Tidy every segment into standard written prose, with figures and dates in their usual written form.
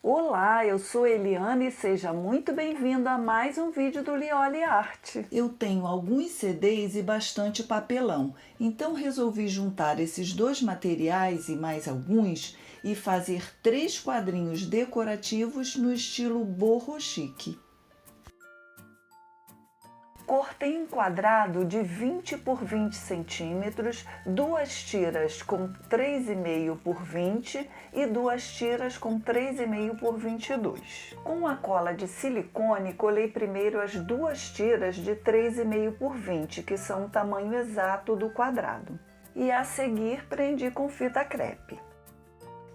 Olá, eu sou Eliane e seja muito bem-vindo a mais um vídeo do Lioli Arte. Eu tenho alguns CDs e bastante papelão, então resolvi juntar esses dois materiais e mais alguns e fazer 3 quadrinhos decorativos no estilo boho chique. Cortei um quadrado de 20 por 20 centímetros, duas tiras com 3,5 por 20 e duas tiras com 3,5 por 22. Com a cola de silicone, colei primeiro as duas tiras de 3,5 por 20, que são o tamanho exato do quadrado. E a seguir prendi com fita crepe.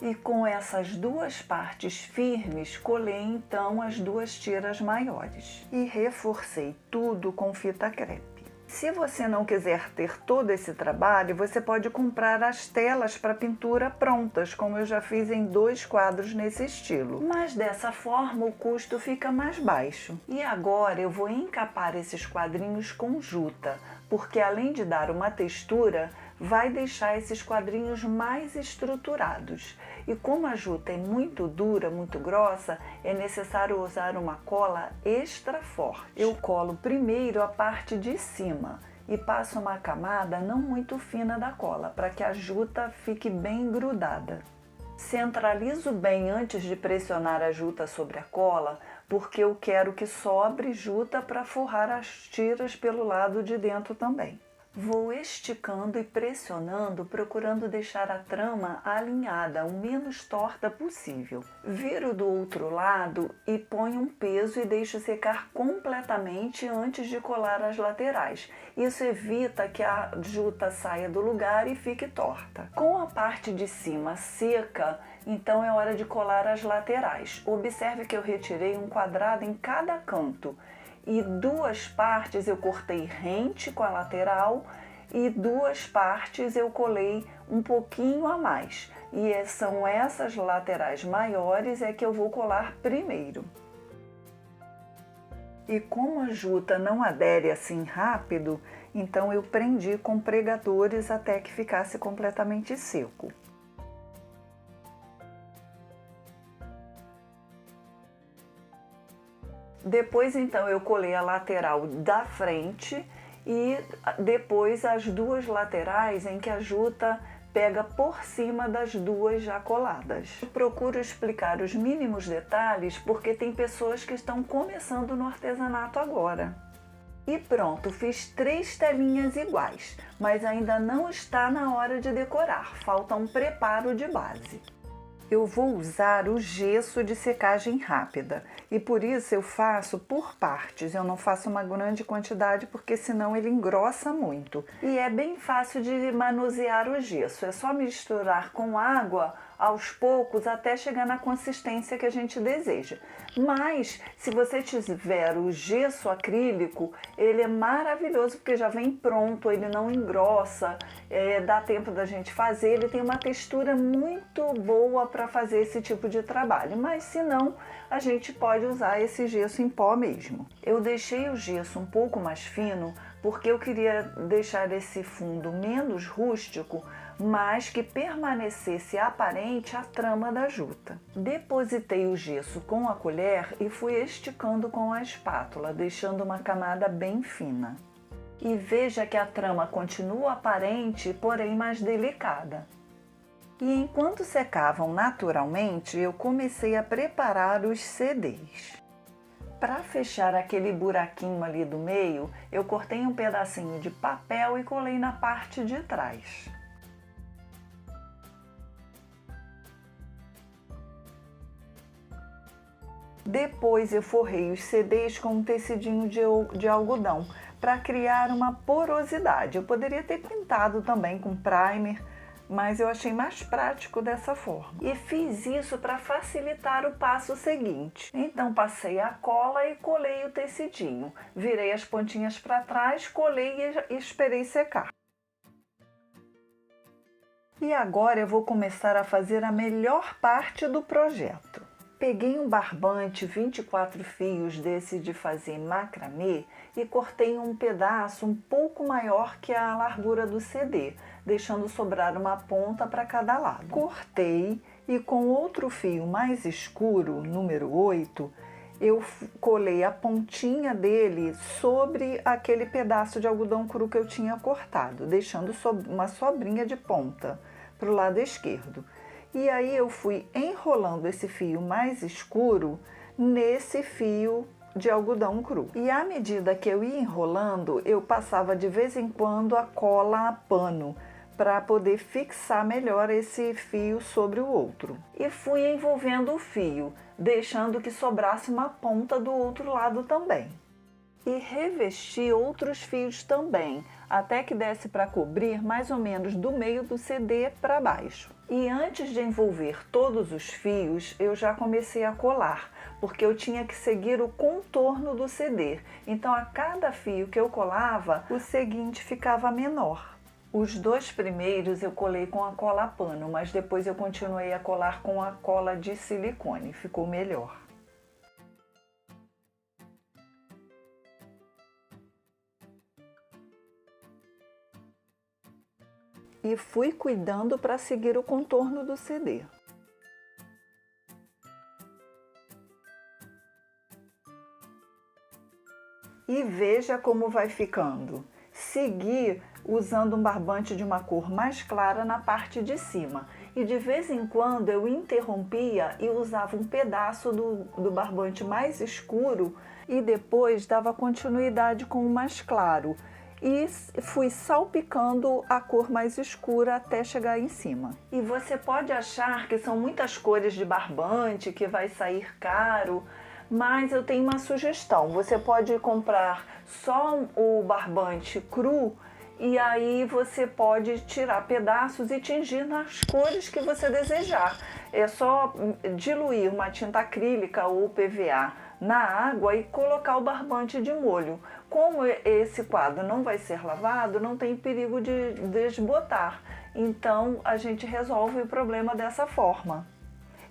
E com essas duas partes firmes, colei então as duas tiras maiores e reforcei tudo com fita crepe. Se você não quiser ter todo esse trabalho, você pode comprar as telas para pintura prontas, como eu já fiz em 2 quadros nesse estilo. Mas dessa forma o custo fica mais baixo. E agora eu vou encapar esses quadrinhos com juta, porque além de dar uma textura, vai deixar esses quadrinhos mais estruturados. E como a juta é muito dura, muito grossa, é necessário usar uma cola extra forte. Eu colo primeiro a parte de cima e passo uma camada não muito fina da cola, para que a juta fique bem grudada. Centralizo bem antes de pressionar a juta sobre a cola, porque eu quero que sobre juta para forrar as tiras pelo lado de dentro também. Vou esticando e pressionando, procurando deixar a trama alinhada, o menos torta possível. Viro do outro lado e ponho um peso e deixo secar completamente antes de colar as laterais. Isso evita que a juta saia do lugar e fique torta. Com a parte de cima seca, então é hora de colar as laterais. Observe que eu retirei um quadrado em cada canto. E duas partes eu cortei rente com a lateral e duas partes eu colei um pouquinho a mais. E são essas laterais maiores é que eu vou colar primeiro. E como a juta não adere assim rápido, então eu prendi com pregadores até que ficasse completamente seco. Depois então eu colei a lateral da frente e depois as duas laterais em que a juta pega por cima das duas já coladas. Eu procuro explicar os mínimos detalhes porque tem pessoas que estão começando no artesanato agora. E pronto, fiz 3 telinhas iguais, mas ainda não está na hora de decorar, falta um preparo de base. Eu vou usar o gesso de secagem rápida e por isso eu faço por partes, eu não faço uma grande quantidade porque senão ele engrossa muito. E é bem fácil de manusear o gesso, é só misturar com água aos poucos até chegar na consistência que a gente deseja. Mas se você tiver o gesso acrílico, ele é maravilhoso porque já vem pronto, ele não engrossa, dá tempo da gente fazer, ele tem uma textura muito boa para fazer esse tipo de trabalho, mas se não, a gente pode usar esse gesso em pó mesmo. Eu deixei o gesso um pouco mais fino porque eu queria deixar esse fundo menos rústico, mas que permanecesse aparente a trama da juta. Depositei o gesso com a colher e fui esticando com a espátula, deixando uma camada bem fina. E veja que a trama continua aparente, porém mais delicada. E enquanto secavam naturalmente, eu comecei a preparar os CDs. Para fechar aquele buraquinho ali do meio, eu cortei um pedacinho de papel e colei na parte de trás. Depois eu forrei os CDs com um tecidinho de algodão para criar uma porosidade. Eu poderia ter pintado também com primer, mas eu achei mais prático dessa forma. E fiz isso para facilitar o passo seguinte. Então passei a cola e colei o tecidinho. Virei as pontinhas para trás, colei e esperei secar. E agora eu vou começar a fazer a melhor parte do projeto. Peguei um barbante 24 fios desse de fazer macramê e cortei um pedaço um pouco maior que a largura do CD, deixando sobrar uma ponta para cada lado. Cortei E com outro fio mais escuro, número 8, eu colei a pontinha dele sobre aquele pedaço de algodão cru que eu tinha cortado, deixando uma sobrinha de ponta para o lado esquerdo. E aí eu fui enrolando esse fio mais escuro nesse fio de algodão cru. E à medida que eu ia enrolando, eu passava de vez em quando a cola a pano para poder fixar melhor esse fio sobre o outro. E fui envolvendo o fio, deixando que sobrasse uma ponta do outro lado também. E revesti outros fios também, até que desse para cobrir mais ou menos do meio do CD para baixo. E antes de envolver todos os fios, eu já comecei a colar, porque eu tinha que seguir o contorno do CD. Então a cada fio que eu colava, o seguinte ficava menor. Os 2 primeiros eu colei com a cola a pano, mas depois eu continuei a colar com a cola de silicone, ficou melhor. E fui cuidando para seguir o contorno do CD. E veja como vai ficando. Segui usando um barbante de uma cor mais clara na parte de cima. E de vez em quando eu interrompia e usava um pedaço do barbante mais escuro e depois dava continuidade com o mais claro. E fui salpicando a cor mais escura até chegar em cima. E você pode achar que são muitas cores de barbante, que vai sair caro, mas eu tenho uma sugestão. Você pode comprar só o barbante cru e aí você pode tirar pedaços e tingir nas cores que você desejar. É só diluir uma tinta acrílica ou PVA na água e colocar o barbante de molho. Como esse quadro não vai ser lavado, não tem perigo de desbotar. Então a gente resolve o problema dessa forma.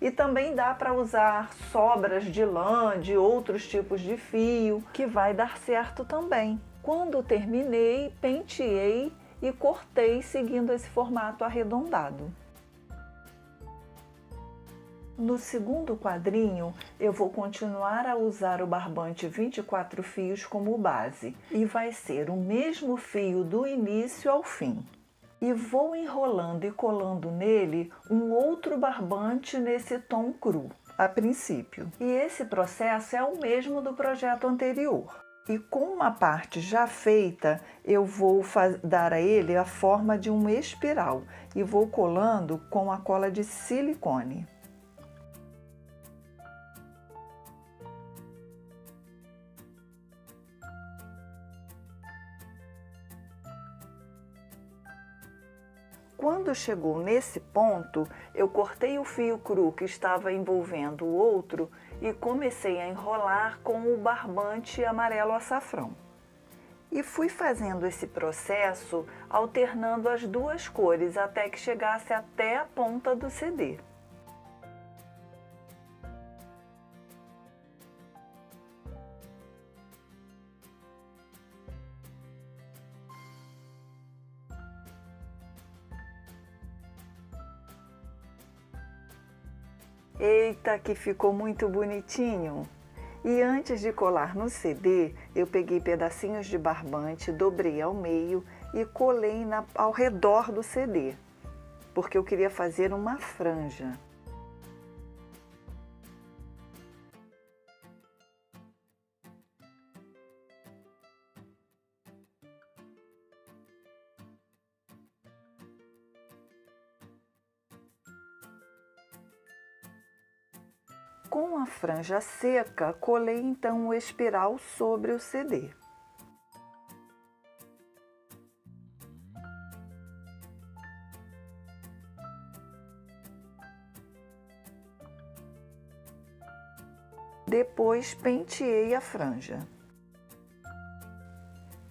E também dá para usar sobras de lã, de outros tipos de fio, que vai dar certo também. Quando terminei, penteei e cortei seguindo esse formato arredondado. No segundo quadrinho, eu vou continuar a usar o barbante 24 fios como base e vai ser o mesmo fio do início ao fim. E vou enrolando e colando nele um outro barbante nesse tom cru, a princípio. E esse processo é o mesmo do projeto anterior. E com uma parte já feita, eu vou dar a ele a forma de uma espiral e vou colando com a cola de silicone. Quando chegou nesse ponto, eu cortei o fio cru que estava envolvendo o outro e comecei a enrolar com o barbante amarelo açafrão. E fui fazendo esse processo alternando as duas cores até que chegasse até a ponta do CD. Eita, que ficou muito bonitinho! E antes de colar no CD, eu peguei pedacinhos de barbante, dobrei ao meio e colei ao redor do CD, porque eu queria fazer uma franja. Com a franja seca, colei então o espiral sobre o CD. Depois penteei a franja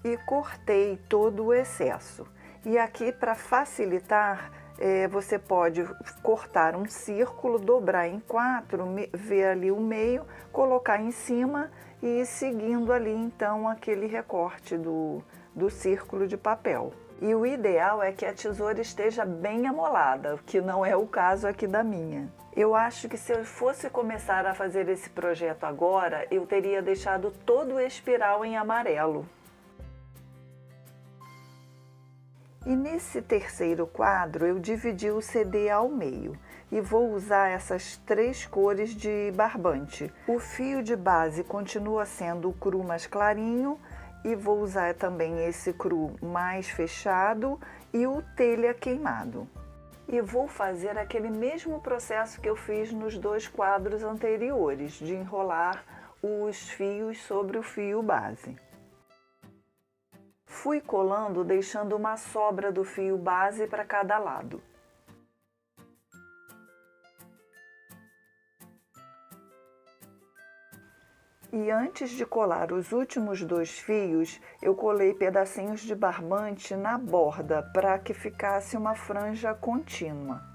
e cortei todo o excesso. E aqui, para facilitar, você pode cortar um círculo, dobrar em 4, ver ali o meio, colocar em cima e ir seguindo ali então aquele recorte do círculo de papel. E o ideal é que a tesoura esteja bem amolada, o que não é o caso aqui da minha. Eu acho que se eu fosse começar a fazer esse projeto agora, eu teria deixado todo o espiral em amarelo. E nesse terceiro quadro eu dividi o CD ao meio e vou usar essas 3 cores de barbante. O fio de base continua sendo o cru mais clarinho e vou usar também esse cru mais fechado e o telha queimado. E vou fazer aquele mesmo processo que eu fiz nos 2 quadros anteriores, de enrolar os fios sobre o fio base. Fui colando deixando uma sobra do fio base para cada lado. E antes de colar os últimos 2 fios, eu colei pedacinhos de barbante na borda para que ficasse uma franja contínua.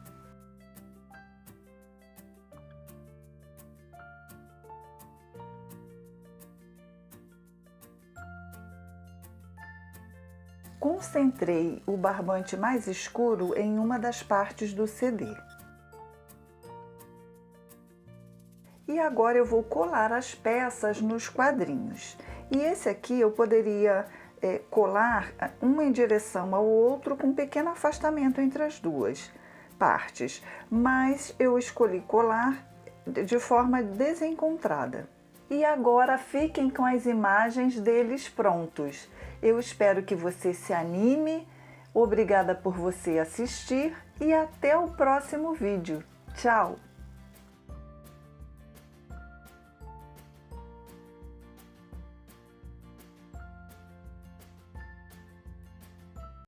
Concentrei o barbante mais escuro em uma das partes do CD. E agora eu vou colar as peças nos quadrinhos. E esse aqui eu poderia colar uma em direção ao outro com um pequeno afastamento entre as 2 partes. Mas eu escolhi colar de forma desencontrada. E agora fiquem com as imagens deles prontos. Eu espero que você se anime. Obrigada por você assistir e até o próximo vídeo. Tchau!